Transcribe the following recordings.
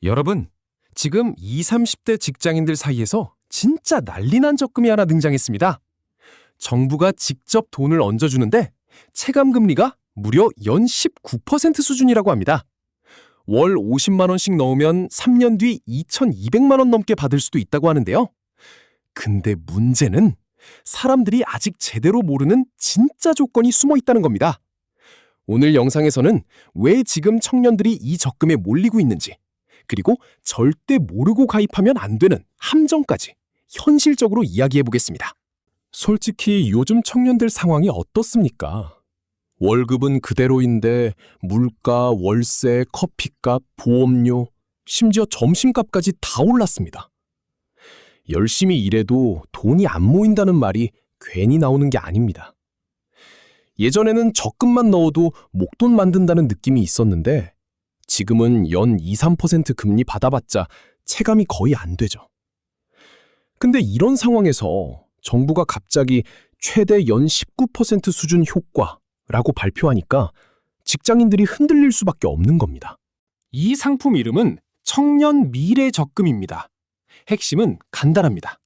여러분, 지금 20, 30대 직장인들 사이에서 진짜 난리난 적금이 하나 등장했습니다. 정부가 직접 돈을 얹어주는데 체감금리가 무려 연 19% 수준이라고 합니다. 월 50만 원씩 넣으면 3년 뒤 2,200만 원 넘게 받을 수도 있다고 하는데요. 근데 문제는 사람들이 아직 제대로 모르는 진짜 조건이 숨어 있다는 겁니다. 오늘 영상에서는 왜 지금 청년들이 이 적금에 몰리고 있는지, 그리고 절대 모르고 가입하면 안 되는 함정까지 현실적으로 이야기해 보겠습니다. 솔직히 요즘 청년들 상황이 어떻습니까? 월급은 그대로인데 물가, 월세, 커피값, 보험료, 심지어 점심값까지 다 올랐습니다. 열심히 일해도 돈이 안 모인다는 말이 괜히 나오는 게 아닙니다. 예전에는 적금만 넣어도 목돈 만든다는 느낌이 있었는데 지금은 연 2, 3% 금리 받아봤자 체감이 거의 안 되죠. 근데 이런 상황에서 정부가 갑자기 최대 연 19% 수준 효과라고 발표하니까 직장인들이 흔들릴 수밖에 없는 겁니다. 이 상품 이름은 청년 미래 적금입니다. 핵심은 간단합니다.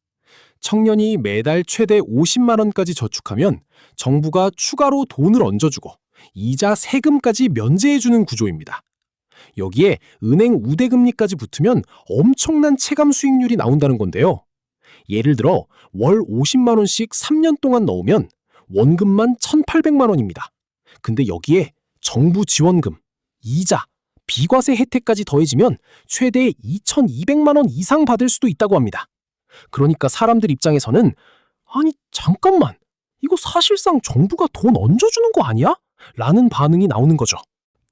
청년이 매달 최대 50만 원까지 저축하면 정부가 추가로 돈을 얹어주고 이자 세금까지 면제해주는 구조입니다. 여기에 은행 우대금리까지 붙으면 엄청난 체감 수익률이 나온다는 건데요. 예를 들어 월 50만 원씩 3년 동안 넣으면 원금만 1,800만 원입니다. 근데 여기에 정부 지원금, 이자, 비과세 혜택까지 더해지면 최대 2,200만 원 이상 받을 수도 있다고 합니다. 그러니까 사람들 입장에서는 아니 잠깐만, 이거 사실상 정부가 돈 얹어주는 거 아니야? 라는 반응이 나오는 거죠.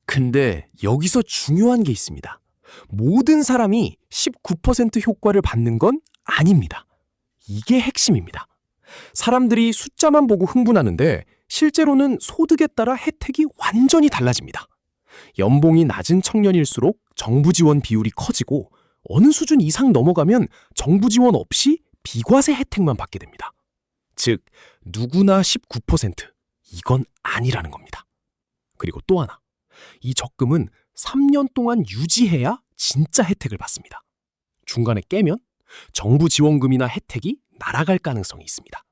근데 여기서 중요한 게 있습니다. 모든 사람이 19% 효과를 받는 건 아닙니다. 이게 핵심입니다. 사람들이 숫자만 보고 흥분하는데 실제로는 소득에 따라 혜택이 완전히 달라집니다. 연봉이 낮은 청년일수록 정부 지원 비율이 커지고 어느 수준 이상 넘어가면 정부 지원 없이 비과세 혜택만 받게 됩니다. 즉, 누구나 19%, 이건 아니라는 겁니다. 그리고 또 하나, 이 적금은 3년 동안 유지해야 진짜 혜택을 받습니다. 중간에 깨면 정부 지원금이나 혜택이 날아갈 가능성이 있습니다.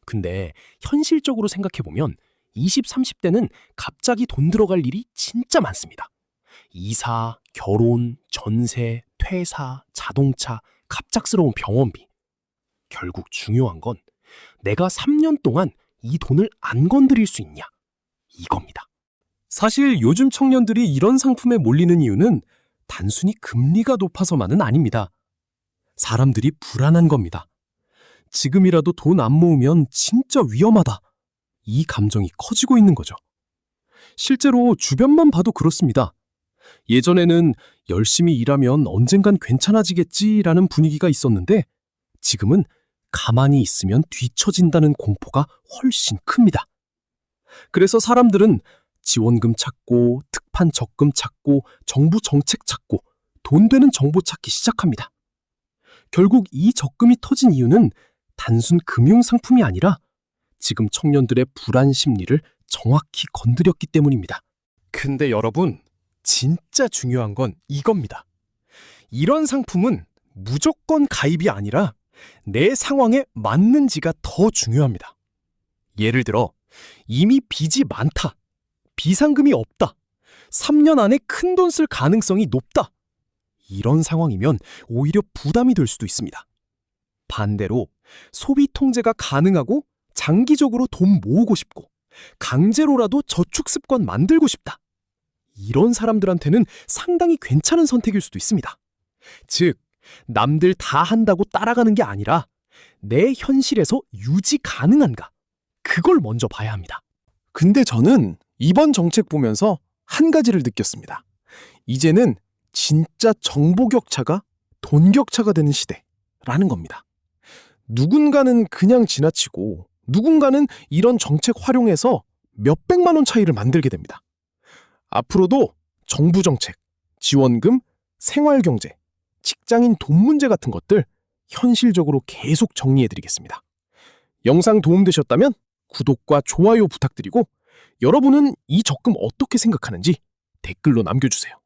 근데 현실적으로 생각해보면 20, 30대는 갑자기 돈 들어갈 일이 진짜 많습니다. 이사, 결혼, 전세, 퇴사, 자동차, 갑작스러운 병원비. 결국 중요한 건 내가 3년 동안 이 돈을 안 건드릴 수 있냐, 이겁니다. 사실 요즘 청년들이 이런 상품에 몰리는 이유는 단순히 금리가 높아서만은 아닙니다. 사람들이 불안한 겁니다. 지금이라도 돈 안 모으면 진짜 위험하다. 이 감정이 커지고 있는 거죠. 실제로 주변만 봐도 그렇습니다. 예전에는 열심히 일하면 언젠간 괜찮아지겠지라는 분위기가 있었는데 지금은 가만히 있으면 뒤처진다는 공포가 훨씬 큽니다. 그래서 사람들은 지원금 찾고, 특판 적금 찾고, 정부 정책 찾고, 돈 되는 정보 찾기 시작합니다. 결국 이 적금이 터진 이유는 단순 금융 상품이 아니라 지금 청년들의 불안 심리를 정확히 건드렸기 때문입니다. 근데 여러분, 진짜 중요한 건 이겁니다. 이런 상품은 무조건 가입이 아니라 내 상황에 맞는지가 더 중요합니다. 예를 들어, 이미 빚이 많다, 비상금이 없다, 3년 안에 큰돈 쓸 가능성이 높다. 이런 상황이면 오히려 부담이 될 수도 있습니다. 반대로 소비 통제가 가능하고 장기적으로 돈 모으고 싶고 강제로라도 저축 습관 만들고 싶다. 이런 사람들한테는 상당히 괜찮은 선택일 수도 있습니다. 즉, 남들 다 한다고 따라가는 게 아니라 내 현실에서 유지 가능한가? 그걸 먼저 봐야 합니다. 근데 저는 이번 정책 보면서 한 가지를 느꼈습니다. 이제는 진짜 정보 격차가 돈 격차가 되는 시대라는 겁니다. 누군가는 그냥 지나치고 누군가는 이런 정책 활용해서 몇백만 원 차이를 만들게 됩니다. 앞으로도 정부 정책, 지원금, 생활경제, 직장인 돈 문제 같은 것들 현실적으로 계속 정리해드리겠습니다. 영상 도움되셨다면 구독과 좋아요 부탁드리고 여러분은 이 적금 어떻게 생각하는지 댓글로 남겨주세요.